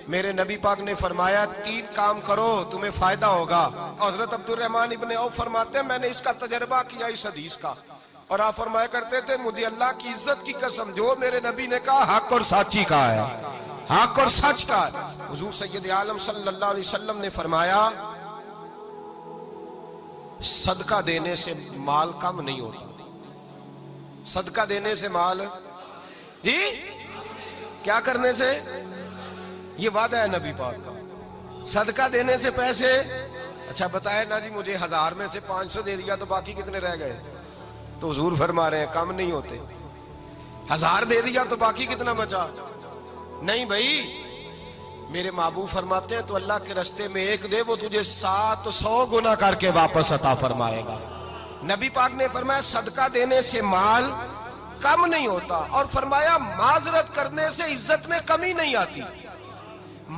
میرے نبی پاک نے فرمایا 3 کام کرو تمہیں فائدہ ہوگا. حضرت عبد الرحمن ابن عوف فرماتے ہیں میں نے اس کا تجربہ کیا اس حدیث کا, اور آپ فرمایا کرتے تھے مجھے اللہ کی عزت کی قسم جو میرے نبی نے کہا حق اور سچی کہا ہے, حق اور سچ کا. حضور سید عالم صلی اللہ علیہ وسلم نے فرمایا صدقہ دینے سے مال کم نہیں ہوتا. صدقہ دینے سے مال جی کیا کرنے سے, یہ وعدہ ہے نبی پاک کا. صدقہ دینے سے پیسے, اچھا بتائے نا جی مجھے 1000 میں سے 500 دے دیا تو باقی کتنے رہ گئے, تو حضور فرما رہے ہیں کم نہیں ہوتے. 1000 دے دیا تو باقی کتنا بچا, نہیں بھائی. میرے محبوب فرماتے ہیں تو اللہ کے رستے میں 1 دے وہ تجھے 700 گنا کر کے واپس عطا فرمائے گا. نبی پاک نے فرمایا صدقہ دینے سے مال کم نہیں ہوتا, اور فرمایا معذرت کرنے سے عزت میں کمی نہیں آتی.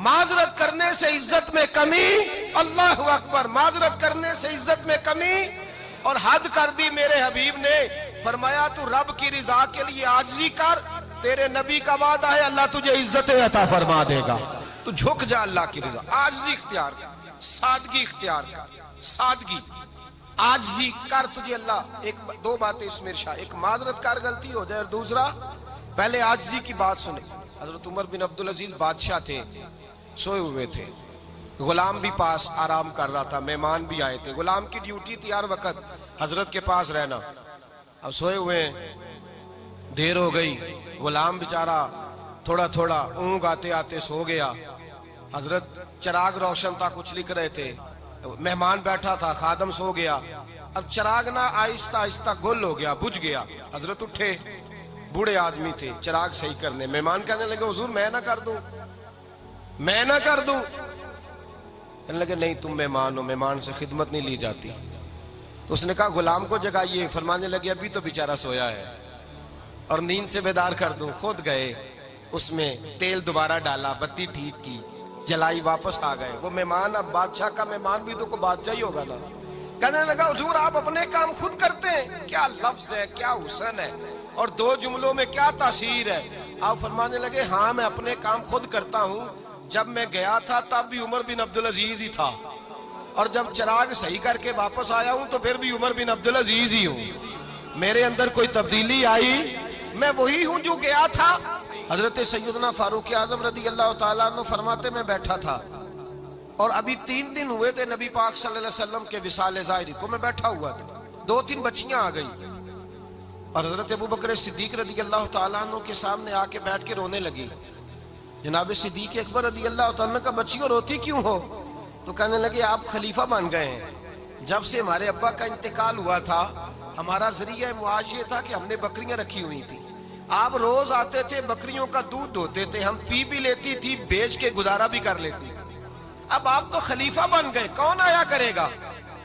معذرت کرنے سے عزت میں کمی, اللہ اکبر, معذرت کرنے سے عزت میں کمی. اور حد کر دی میرے حبیب نے, فرمایا تو رب کی رضا کے لیے عاجزی کر, تیرے نبی کا وعدہ ہے اللہ تجھے عزت عطا فرما دے گا. تو جھک جا اللہ کی رضا, عاجزی اختیار کر, سادگی اختیار کر, سادگی عاجزی کر, تجھے اللہ. 2 باتیں اس میں ارشاد, ایک معذرت کر غلطی ہو جائے, اور دوسرا پہلے عاجزی کی بات سنے. حضرت عمر بن عبدالعزیز بادشاہ تھے, سوئے ہوئے تھے, غلام بھی پاس آرام کر رہا تھا, مہمان بھی آئے تھے. غلام کی ڈیوٹی تھی ہر وقت حضرت کے پاس رہنا. اب سوئے ہوئے دیر ہو گئی, غلام بیچارہ تھوڑا تھوڑا اونگ آتے آتے سو گیا. حضرت چراغ روشن تھا, کچھ لکھ رہے تھے, مہمان بیٹھا تھا, خادم سو گیا. اب چراغ نہ آہستہ آہستہ گل ہو گیا, بجھ گیا. حضرت اٹھے, بوڑھے آدمی تھے, چراغ صحیح کرنے. مہمان کہنے لگے حضور میں نہ کر دوں, میں نہ کر دوں. کہنے لگے نہیں تم مہمان ہو, مہمان سے خدمت نہیں لی جاتی. تو اس نے کہا غلام کو جگائیے. فرمانے لگے ابھی تو بیچارہ سویا ہے اور نیند سے بیدار کر دوں. خود گئے, اس میں تیل دوبارہ ڈالا, بتی ٹھیک کی, جلائی, واپس آ گئے. وہ مہمان, اب بادشاہ کا مہمان بھی تو کوئی بادشاہ ہی ہوگا نا. کہنے لگا حضور آپ اپنے کام خود کرتے ہیں, کیا لفظ ہے, کیا حسن ہے, اور 2 جملوں میں کیا تاثیر ہے. آپ فرمانے لگے ہاں میں اپنے کام خود کرتا ہوں. جب میں گیا تھا تب بھی عمر بن عبدالعزیز ہی تھا, اور جب چراغ صحیح کر کے واپس آیا ہوں تو پھر بھی عمر بن عبدالعزیز ہی ہوں. میرے اندر کوئی تبدیلی آئی, میں وہی ہوں جو گیا تھا. حضرت سیدنا فاروق اعظم رضی اللہ تعالیٰ عنہ فرماتے میں بیٹھا تھا, اور ابھی 3 دن ہوئے تھے نبی پاک صلی اللہ علیہ وسلم کے وصال ظاہری کو. میں بیٹھا ہوا تھا, 2-3 بچیاں آ گئی, اور حضرت ابو بکر صدیق رضی اللہ تعالیٰ عنہ کے سامنے آ کے بیٹھ کے رونے لگی. جناب صدیق اکبر رضی اللہ تعالیٰ عنہ کا بچیوں روتی کیوں ہو؟ تو کہنے لگے آپ خلیفہ بن گئے ہیں. جب سے ہمارے ابا کا انتقال ہوا تھا ہمارا ذریعہ معاش یہ تھا کہ ہم نے بکریاں رکھی ہوئی تھی. آپ روز آتے تھے, بکریوں کا دودھ دھوتے تھے, ہم پی بھی لیتی تھی, بیچ کے گزارا بھی کر لیتی. اب آپ تو خلیفہ بن گئے, کون آیا کرے گا؟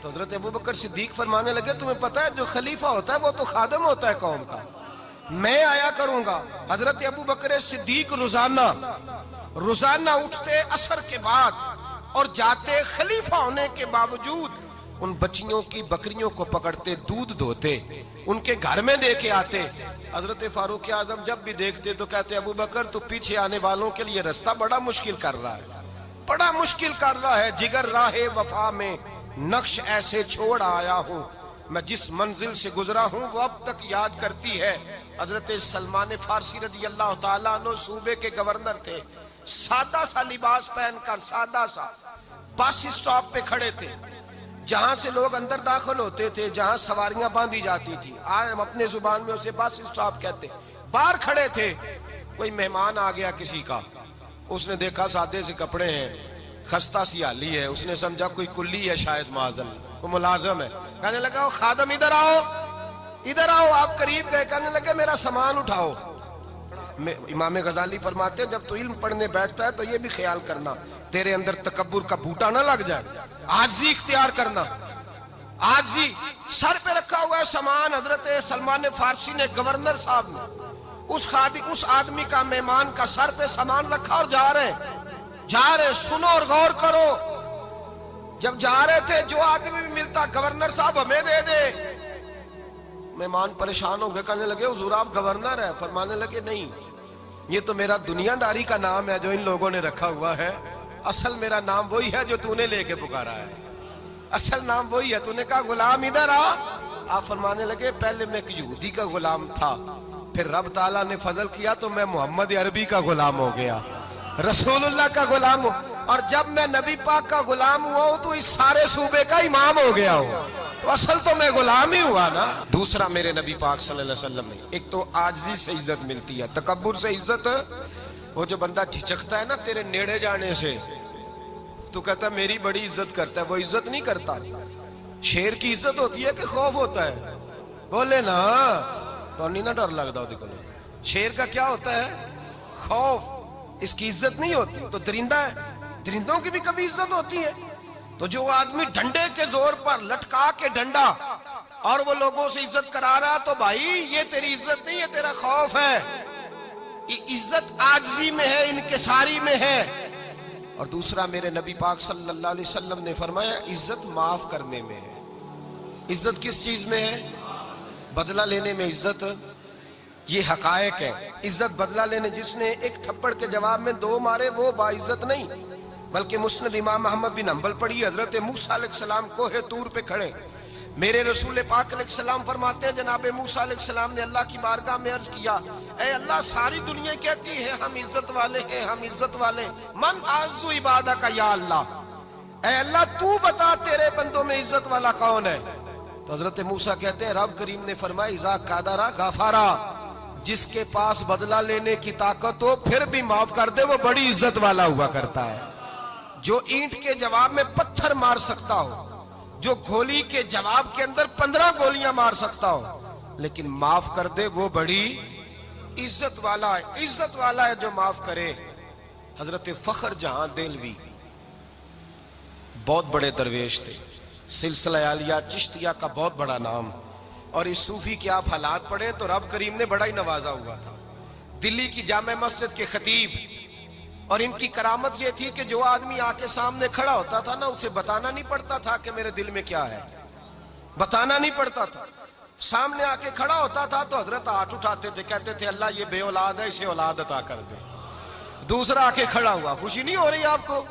تو حضرت ابو بکر صدیق فرمانے لگے تمہیں پتہ ہے جو خلیفہ ہوتا ہے وہ تو خادم ہوتا ہے قوم کا, میں آیا کروں گا. حضرت ابو بکر صدیق روزانہ اٹھتے عصر کے بعد اور جاتے, خلیفہ ہونے کے باوجود ان بچیوں کی بکریوں کو پکڑتے, دودھ دھوتے, ان کے گھر میں دے کے آتے. حضرت فاروق اعظم جب بھی دیکھتے تو کہتے ابو بکر تو پیچھے آنے والوں کے لیے رستہ بڑا مشکل کر رہا ہے, بڑا مشکل کر رہا ہے. جگر راہ وفا میں نقش ایسے چھوڑ آیا ہوں, میں جس منزل سے گزرا ہوں وہ اب تک یاد کرتی ہے. حضرت سلمان فارسی رضی اللہ تعالیٰ عنہ صوبے کے گورنر تھے, سادہ سا لباس پہن کر, سادہ سا, بس اسٹاپ پہ کھڑے تھے, جہاں سے لوگ اندر داخل ہوتے تھے, جہاں سواریاں باندھی جاتی تھی, آج ہم اپنے زبان میں اسے بس اسٹاپ کہتے. باہر کھڑے تھے, کوئی مہمان آ گیا کسی کا, اس نے دیکھا سادے سے کپڑے ہیں, خستہ سی حالی ہے, اس نے سمجھا کوئی کلی ہے شاید, معاذ اللہ کوئی ملازم ہے. کہنے لگا خادم ادھر آؤ, ادھر آؤ. آپ قریب گئے, کہنے لگے میرا سامان اٹھاؤ. امام غزالی فرماتے ہیں جب تو علم پڑھنے بیٹھتا ہے تو یہ بھی خیال کرنا تیرے اندر تکبر کا بوٹا نہ لگ جائے, عاجزی اختیار کرنا. عاجزی, سر پہ رکھا ہوا ہے سامان. حضرت سلمان فارسی نے, گورنر صاحب نے, اس آدمی کا, مہمان کا سر پہ سامان رکھا اور جا رہے. سنو اور غور کرو. جب جا رہے تھے جو آدمی بھی ملتا, گورنر صاحب ہمیں دے دے. مہمان پریشان ہو گئے, کہنے لگے حضور آپ گورنر ہیں؟ فرمانے لگے نہیں, یہ تو میرا دنیا داری کا نام ہے جو ان لوگوں نے رکھا ہوا ہے، اصل میرا نام وہی ہے جو تو نے لے کے پکارا ہے، اصل نام وہی ہے۔ تو نے کہا غلام ادھر آ، آپ فرمانے لگے پہلے میں ایک یہودی کا غلام تھا، پھر رب تعالیٰ نے فضل کیا تو میں محمد عربی کا غلام ہو گیا، رسول اللہ کا غلام ہوں، اور جب میں نبی پاک کا غلام ہوا ہوں تو اس سارے صوبے کا امام ہو گیا ہوں، تو اصل تو میں غلام ہی ہوا نا۔ دوسرا میرے نبی پاک صلی اللہ علیہ وسلم نے، ایک تو عاجزی سے عزت ملتی ہے، تکبر سے عزت، وہ جو بندہ جھجکتا ہے نا تیرے نیڑے جانے سے، تو کہتا ہے میری بڑی عزت کرتا ہے، وہ عزت نہیں کرتا۔ شیر کی عزت ہوتی ہے کہ خوف ہوتا ہے؟ بولے نا، تو نہیں نہ ڈر لگتا ہوتی کو۔ شیر کا کیا ہوتا ہے؟ خوف، اس کی عزت نہیں ہوتی۔ تو درندہ ہے، درندوں کی بھی کبھی عزت ہوتی ہے؟ تو جو آدمی ڈنڈے کے زور پر لٹکا کے ڈنڈا اور وہ لوگوں سے عزت کرا رہا، تو بھائی یہ تیری عزت نہیں ہے، تیرا خوف ہے۔ عزت عاجزی میں ہے، انکساری میں ہے۔ اور دوسرا میرے نبی پاک صلی اللہ علیہ وسلم نے فرمایا عزت معاف کرنے میں ہے۔ عزت کس چیز میں ہے؟ بدلہ لینے میں عزت۔ یہ حقائق ہے، عزت بدلہ لینے، جس نے ایک تھپڑ کے جواب میں 2 مارے وہ باعزت نہیں، بلکہ مسند امام احمد بن حنبل پڑھی، حضرت موسیٰ علیہ السلام کوہ طور پہ کھڑے، میرے رسول پاک علیہ السلام فرماتے ہیں جناب موسیٰ علیہ السلام نے اللہ کی بارگاہ میں عرض کیا، اے اللہ ساری دنیا کہتی ہے ہم عزت والے ہیں، ہم عزت والے، من اعز عبادک یا اللہ، اے اللہ تو بتا تیرے بندوں میں عزت والا کون ہے؟ تو حضرت موسیٰ کہتے ہیں رب کریم نے فرمایا اذا قادرا غفارا، جس کے پاس بدلہ لینے کی طاقت ہو پھر بھی معاف کر دے وہ بڑی عزت والا ہوا کرتا ہے۔ جو اینٹ کے جواب میں پتھر مار سکتا ہو، جو گولی کے جواب کے اندر 15 گولیاں مار سکتا ہو، لیکن معاف کر دے وہ بڑی عزت والا ہے۔ عزت والا ہے جو معاف کرے۔ حضرت فخر جہاں دہلوی بہت بڑے درویش تھے، سلسلہ عالیہ چشتیہ کا بہت بڑا نام، اور اس صوفی کے آپ حالات پڑھیں تو رب کریم نے بڑا ہی نوازا ہوا تھا۔ دلی کی جامع مسجد کے خطیب، اور ان کی کرامت یہ تھی کہ جو آدمی آ کے سامنے کھڑا ہوتا تھا نا اسے بتانا نہیں پڑتا تھا کہ میرے دل میں کیا ہے، بتانا نہیں پڑتا تھا۔ سامنے آ کے کھڑا ہوتا تھا تو حضرت ہاتھ اٹھاتے تھے، کہتے تھے اللہ یہ بے اولاد ہے اسے اولاد عطا کر دے۔ دوسرا آ کے کھڑا ہوا، خوشی نہیں ہو رہی آپ کو؟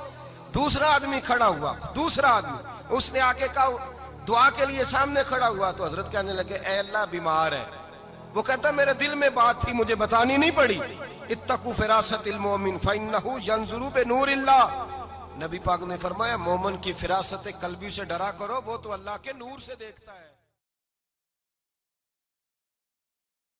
دوسرا آدمی کھڑا ہوا، دوسرا آدمی، اس نے آ کے کہا دعا کے لیے سامنے کھڑا ہوا، تو حضرت کہنے لگے اے اللہ بیمار ہے، وہ کہتا میرے دل میں بات تھی مجھے بتانی نہیں پڑی، اتقوا فراست المومن فإنہ ینظر بنور اللہ، نبی پاک نے فرمایا مومن کی فراست قلبی سے ڈرا کرو، وہ تو اللہ کے نور سے دیکھتا ہے۔